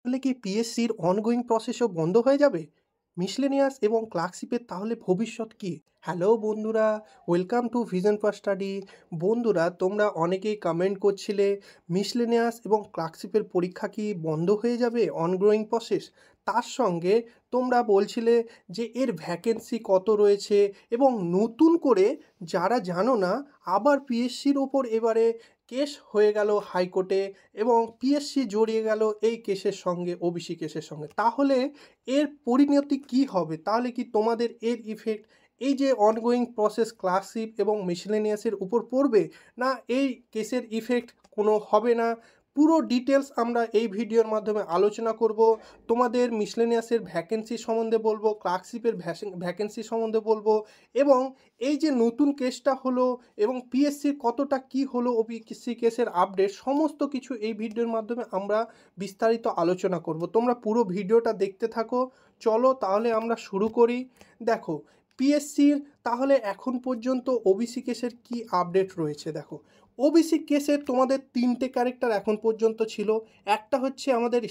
তাহলে কি পিএসসির অনগোয়িং প্রসেসও বন্ধ হয়ে যাবে? মিসলেনিয়াস এবং ক্লার্কশিপের তাহলে ভবিষ্যৎ কী? হ্যালো বন্ধুরা, welcome to vision for study. বন্ধুরা, তোমরা অনেকেই কমেন্ট করছিলে মিসলেনিয়াস এবং ক্লার্কশিপের পরীক্ষা কি বন্ধ হয়ে যাবে, অনগোয়িং প্রসেস? তার সঙ্গে তোমরা বলছিলে যে এর ভ্যাকেন্সি কত রয়েছে এবং নতুন করে যারা জানো না, আবার পিএসসির ওপর এবারে কেস হয়ে গেল হাইকোর্টে এবং পিএসসি জড়িয়ে গেল এই কেসের সঙ্গে, ওবিসি কেসের সঙ্গে। তাহলে এর পরিণতি কি হবে? তাহলে কি তোমাদের এর ইফেক্ট এই যে অনগোয়িং প্রসেস ক্লার্কশিপ এবং মিসলেনিয়াসের উপর পড়বে, না এই কেসের ইফেক্ট কোনো হবে না? পুরো ডিটেলস আমরা এই ভিডিওর মাধ্যমে আলোচনা করব। তোমাদের মিসলেনিয়াসের ভ্যাকেন্সি সম্বন্ধে বলবো, ক্লার্কশিপের ভ্যাকেন্সি সম্বন্ধে বলবো, এবং এই যে নতুন কেসটা হলো এবং পিএসসির কতটা কি হলো, ওবিসি কেসের আপডেট, সমস্ত কিছু এই ভিডিওর মাধ্যমে আমরা বিস্তারিত আলোচনা করব। তোমরা পুরো ভিডিওটা দেখতে থাকো। চলো তাহলে আমরা শুরু করি। দেখো, পিএসসির তাহলে এখন পর্যন্ত ওবিসি কেসের কি আপডেট রয়েছে। দেখো, ওবিসি কেসের তোমাদের তিনটে ক্যারেক্টার এখন পর্যন্ত ছিল। একটা হচ্ছে আমাদের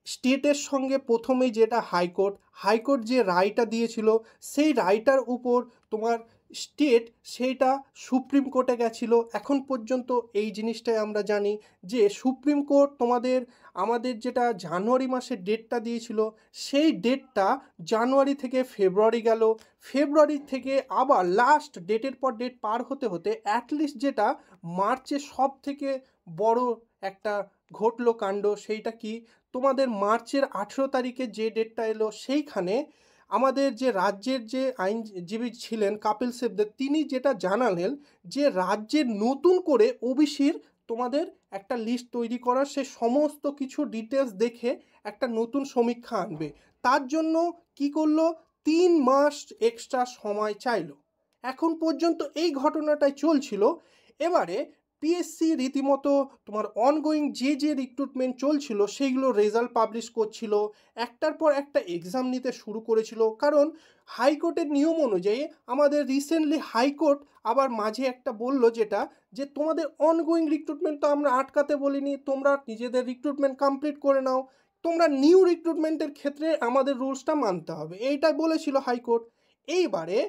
স্টেটের সঙ্গে প্রথমেই যেটা হাইকোর্ট যে রায়টা দিয়েছিল, সেই রায়টার উপর তোমার স্টেট সেইটা সুপ্রিম কোর্টে গেছিল। এখন পর্যন্ত এই জিনিসটাই আমরা জানি যে সুপ্রিম কোর্ট আমাদের যেটা জানুয়ারি মাসের ডেটটা দিয়েছিল, সেই ডেটটা জানুয়ারি থেকে ফেব্রুয়ারি গেল। ফেব্রুয়ারি থেকে আবার লাস্ট ডেটের পর ডেট পার হতে হতে অ্যাটলিস্ট যেটা মার্চে সব থেকে বড় একটা ঘটলো কাণ্ড, সেইটা কি, তোমাদের মার্চের 18 তারিখে যে ডেটটা এলো, সেইখানে আমাদের যে রাজ্যের যে আইনজীবী ছিলেন কপিল সিব্বল, তিনি যেটা জানালেন যে রাজ্যের নতুন করে ওবিসির তোমাদের একটা লিস্ট তৈরি করার, সে সমস্ত কিছু ডিটেলস দেখে একটা নতুন সমীক্ষা আনবে। তার জন্য কি করলো, 3 মাস এক্সট্রা সময় চাইলো। এখন পর্যন্ত এই ঘটনাটাই চলছিল। এবারে পিএসসি রীতিমতো তোমার অনগোয়িং যে রিক্রুটমেন্ট চলছিল সেইগুলো রেজাল্ট পাবলিশ করছিল, একটার পর একটা এক্সাম নিতে শুরু করেছিল। কারণ হাইকোর্টের নিয়ম অনুযায়ী আমাদের রিসেন্টলি হাইকোর্ট আবার মাঝে একটা বলল, যেটা যে তোমাদের অনগোয়িং রিক্রুটমেন্ট তো আমরা আটকাতে বলিনি, তোমরা নিজেদের রিক্রুটমেন্ট কমপ্লিট করে নাও, তোমরা নিউ রিক্রুটমেন্টের ক্ষেত্রে আমাদের রুলসটা মানতে হবে, এইটাই বলেছিল হাইকোর্ট। এইবারে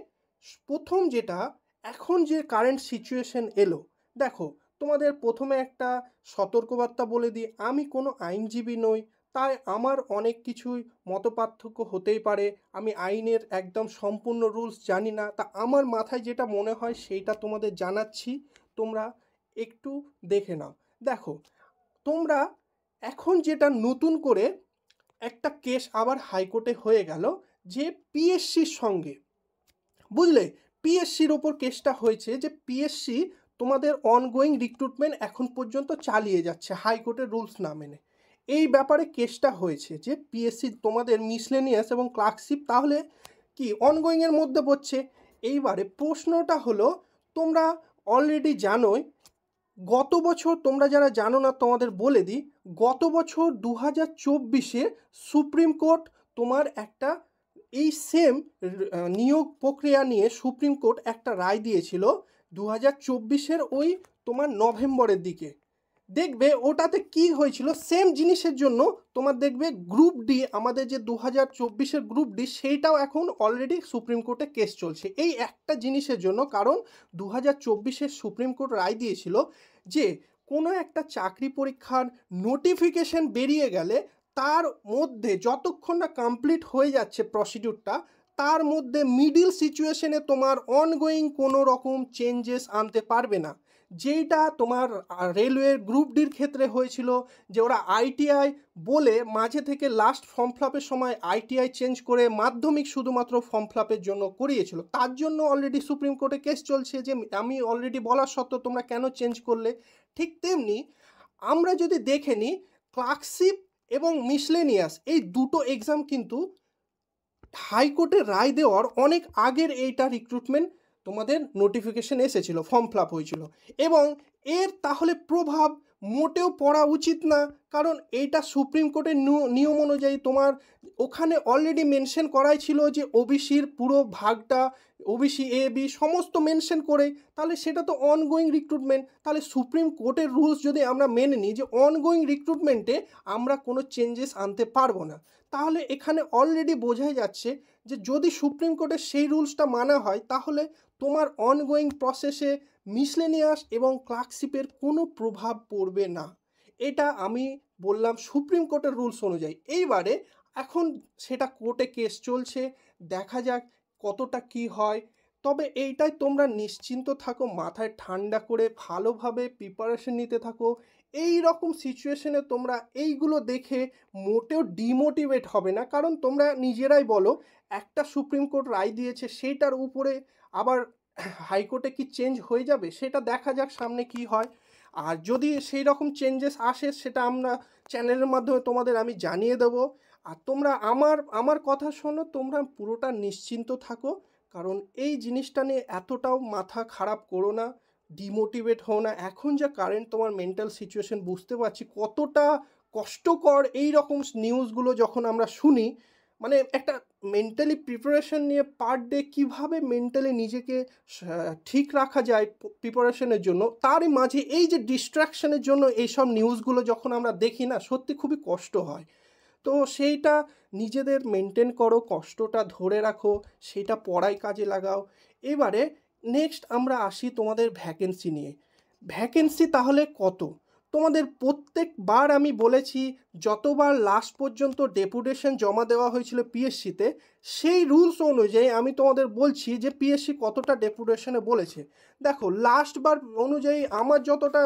প্রথম যেটা এখন যে কারেন্ট সিচুয়েশন এলো, দেখো, তোমাদের প্রথমে একটা সতর্কবার্তা বলে দিই, আমি কোনো আইনজীবী নই, তাই আমার অনেক কিছুই মতপার্থক্য হতেই পারে। আমি আইনের একদম সম্পূর্ণ রুলস জানি না, তা আমার মাথায় যেটা মনে হয় সেইটা তোমাদের জানাচ্ছি, তোমরা একটু দেখে নাও। দেখো, তোমরা এখন যেটা নতুন করে একটা কেস আবার হাইকোর্টে হয়ে গেল, যে পিএসসির সঙ্গে, বুঝলে, পিএসসির ওপর কেসটা হয়েছে যে পিএসসি তোমাদের অনগোয়িং রিক্রুটমেন্ট এখন পর্যন্ত চালিয়ে যাচ্ছে হাইকোর্টের রুলস না মেনে। এই ব্যাপারে কেসটা হয়েছে যে পিএসসি তোমাদের মিসলেনিয়াস এবং ক্লার্কশিপ তাহলে কি অনগোয়িংয়ের মধ্যে পড়ছে। এইবারে প্রশ্নটা হলো, তোমরা অলরেডি জানোই, গত বছর, তোমরা যারা জানো না তোমাদের বলে দিই, গত বছর 2024-এ সুপ্রিম কোর্ট তোমার একটা এই সেম নিয়োগ প্রক্রিয়া নিয়ে সুপ্রিম কোর্ট একটা রায় দিয়েছিল 2024-এর ওই তোমার নভেম্বরের দিকে। দেখবে ওটাতে কি হয়েছিল, সেম জিনিসের জন্য তোমার দেখবে গ্রুপ ডি, আমাদের যে 2024-এর গ্রুপ ডি, সেইটাও এখন অলরেডি সুপ্রিম কোর্টে কেস চলছে এই একটা জিনিসের জন্য। কারণ 2024-এর সুপ্রিম কোর্ট রায় দিয়েছিল যে কোনো একটা চাকরি পরীক্ষার নোটিফিকেশন বেরিয়ে গেলে তার মধ্যে যতক্ষণ না কমপ্লিট হয়ে যাচ্ছে প্রসিডিউরটা, তার মধ্যে মিডিল সিচুয়েশনে তোমার অনগোয়িং কোনো রকম চেঞ্জেস আনতে পারবে না। যেইটা তোমার রেলওয়ের গ্রুপ ডির ক্ষেত্রে হয়েছিল, যে ওরা আইটিআই বলে মাঝে থেকে লাস্ট ফর্ম ফিলাপের সময় আইটিআই চেঞ্জ করে মাধ্যমিক শুধুমাত্র ফর্ম ফিলাপের জন্য করিয়েছিল, তার জন্য অলরেডি সুপ্রিম কোর্টে কেস চলছে যে আমি অলরেডি বলা সত্ত্বেও তোমরা কেন চেঞ্জ করলে। ঠিক তেমনি আমরা যদি দেখে নিই, ক্লার্কশিপ এবং মিসলেনিয়াস এই দুটো এক্সাম কিন্তু হাইকোর্টের রায় দেওয়ার অনেক আগের এইটা রিক্রুটমেন্ট তোমাদের নোটিফিকেশন এসেছিল, ফর্ম ফিলাপ হয়েছিল, এবং এর তাহলে প্রভাব মোটেও পড়া উচিত না, কারণ এইটা সুপ্রিম কোর্টের নিয়ম অনুযায়ী তোমার ওখানে অলরেডি মেনশন করাই ছিল যে ওবিসির পুরো ভাগটা ওবিসি এ বি সমস্ত মেনশন করে, তাহলে সেটা তো অনগোয়িং রিক্রুটমেন্ট। তাহলে সুপ্রিম কোর্টের রুলস যদি আমরা মেনে নিই যে অনগোয়িং রিক্রুটমেন্টে আমরা কোনো চেঞ্জেস আনতে পারবো না, তাহলে এখানে অলরেডি বোঝাই যাচ্ছে যে যদি সুপ্রিম কোর্টের সেই রুলসটা মানা হয় তাহলে তোমার অনগোয়িং প্রসেসে মিসলেনিয়াস এবং ক্লার্কশিপের কোনো প্রভাব পড়বে না। এটা আমি বললাম সুপ্রিম কোর্টের রুলস অনুযায়ী। এইবারে এখন সেটা কোর্টে কেস চলছে, দেখা যাক কতটা কি হয়। তবে এইটাই তোমরা নিশ্চিন্ত থাকো, মাথায় ঠান্ডা করে ভালোভাবে প্রিপারেশন নিতে থাকো। এই রকম সিচুয়েশনে তোমরা এইগুলো দেখে মোটেও ডিমোটিভেট হবে না, কারণ তোমরা নিজেরাই বলো একটা সুপ্রিম কোর্ট রায় দিয়েছে সেইটার উপরে আবার হাইকোর্টে কি চেঞ্জ হয়ে যাবে, সেটা দেখা যাক সামনে কি হয়। আর যদি সেই রকম চেঞ্জেস আসে সেটা আমরা চ্যানেলের মাধ্যমে তোমাদের আমি জানিয়ে দেব। আর তোমরা আমার কথা শোনো, তোমরা পুরোটা নিশ্চিন্ত থাকো, কারণ এই জিনিসটা নিয়ে এতটাও মাথা খারাপ করো না, ডিমোটিভেট হও না। এখন যা কারেন্ট তোমার মেন্টাল সিচুয়েশন বুঝতে পারছি কতটা কষ্টকর এই রকম নিউজগুলো যখন আমরা শুনি। মানে একটা মেন্টালি প্রিপারেশন নিয়ে পার ডে কীভাবে মেন্টালি নিজেকে ঠিক রাখা যায় প্রিপারেশনের জন্য, তারই মাঝে এই যে ডিস্ট্র্যাকশনের জন্য এইসব নিউজগুলো যখন আমরা দেখি না, সত্যি খুবই কষ্ট হয়। তো সেইটা নিজেদের মেনটেন করো, কষ্টটা ধরে রাখো, সেটা পড়ায় কাজে লাগাও। এবারে নেক্সট আমরা আসি তোমাদের ভ্যাকেন্সি নিয়ে। ভ্যাকেন্সি তাহলে কত? তোমাদের প্রত্যেকবার আমি বলেছি, যতবার লাস্ট পর্যন্ত ডেপুটেশন জমা দেওয়া হয়েছিল পিএসসিতে, সেই রুলস অনুযায়ী আমি তোমাদের বলছি যে পিএসসি কতটা ডেপুটেশনে বলেছে। দেখো লাস্টবার অনুযায়ী আমার যতটা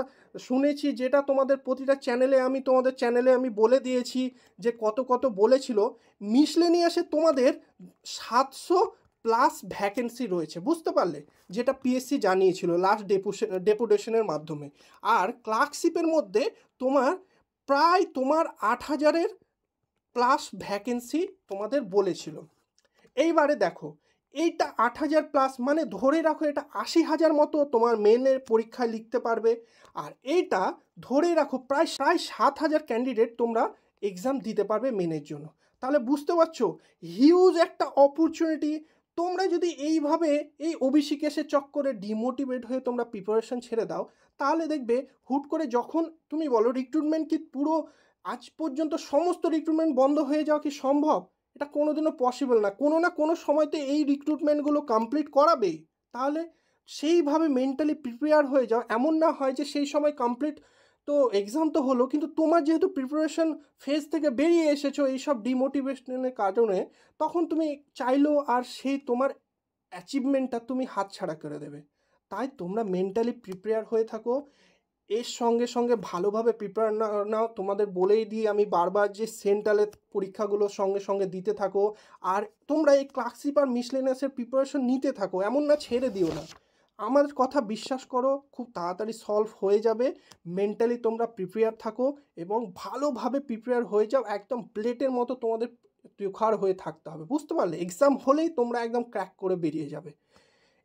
শুনেছি, যেটা তোমাদের প্রতিটা চ্যানেলে তোমাদের চ্যানেলে আমি বলে দিয়েছি যে কত কত বলেছিল, মিসলেনিয়াসে তোমাদের 700+ ভ্যাকেন্সি রয়েছে, বুঝতে পারলে, যেটা পিএসসি জানিয়েছিল লাস্ট ডেপুটেশনের মাধ্যমে। আর ক্লার্কশিপের মধ্যে প্রায় 8,000-এর প্লাস ভ্যাকেন্সি তোমাদের বলেছিল। এইবারে দেখো এইটা 8,000+ মানে ধরে রাখো এটা 80,000 মতো তোমার মেনের পরীক্ষায় লিখতে পারবে। আর এইটা ধরে রাখো প্রায় 7,000 ক্যান্ডিডেট তোমরা এক্সাম দিতে পারবে মেনের জন্য। তাহলে বুঝতে পারছো হিউজ একটা অপরচুনিটি। তোমরা যদি এইভাবে এই ওবিসি কেসের চক্করে ডিমোটিভেট হয়ে তোমরা প্রিপারেশন ছেড়ে দাও, তাহলে দেখবে হুট করে যখন তুমি বলো রিক্রুটমেন্ট কি পুরো আজ পর্যন্ত সমস্ত রিক্রুটমেন্ট বন্ধ হয়ে যাওয়া কি সম্ভব? এটা কোনোদিনও পসিবল না কোনো সময়তে এই রিক্রুটমেন্টগুলো কমপ্লিট করাবেই। তাহলে সেইভাবে মেন্টালি প্রিপেয়ার হয়ে যাও, এমন না হয় যে সেই সময় কমপ্লিট তো এক্সাম তো হলো, কিন্তু তোমার যেহেতু প্রিপারেশন ফেজ থেকে বেরিয়ে এসেছো এইসব ডিমোটিভেশনের কারণে, তখন তুমি চাইলেও আর সেই তোমার অ্যাচিভমেন্টটা তুমি হাতছাড়া করে দেবে। তাই তোমরা মেন্টালি প্রিপেয়ার হয়ে থাকো, এর সঙ্গে সঙ্গে ভালোভাবে প্রিপেয়ার নাও। তোমাদের বলেই দিই আমি বারবার যে সেন্ট্রালের পরীক্ষাগুলো সঙ্গে সঙ্গে দিতে থাকো। আর তোমরা এই ক্লার্কশিপ আর মিসলেনিয়াসের প্রিপারেশন নিতে থাকো, এমন না ছেড়ে দিও না। আমার কথা বিশ্বাস করো, খুব তাড়াতাড়ি সলভ হয়ে যাবে। মেন্টালি তোমরা প্রিপেয়ার থাকো এবং ভালোভাবে প্রিপেয়ার হয়ে যাও, একদম প্লেটের মতো তোমাদের প্রিপেয়ার হয়ে থাকতে হবে, বুঝতে পারলে? এক্সাম হলেই তোমরা একদম ক্র্যাক করে বেরিয়ে যাবে।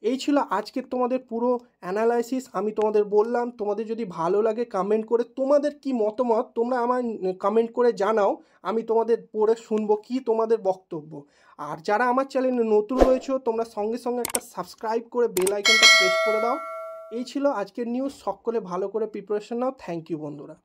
এই ছিল আজকের তোমাদের পুরো অ্যানালাইসিস। আমি তোমাদের বললাম, তোমাদের যদি ভালো লাগে কমেন্ট করে তোমাদের কি মতামত তোমরা আমার কমেন্ট করে জানাও, আমি তোমাদের পড়ে শুনবো কি তোমাদের বক্তব্য। আর যারা আমার চ্যানেলে নতুন রয়েছে তোমরা সঙ্গে সঙ্গে একটা সাবস্ক্রাইব করে বেল আইকনটা প্রেস করে দাও। এই ছিল আজকের নিউজ। সকলে ভালো করে প্রিপারেশন নাও। থ্যাংক ইউ বন্ধুরা।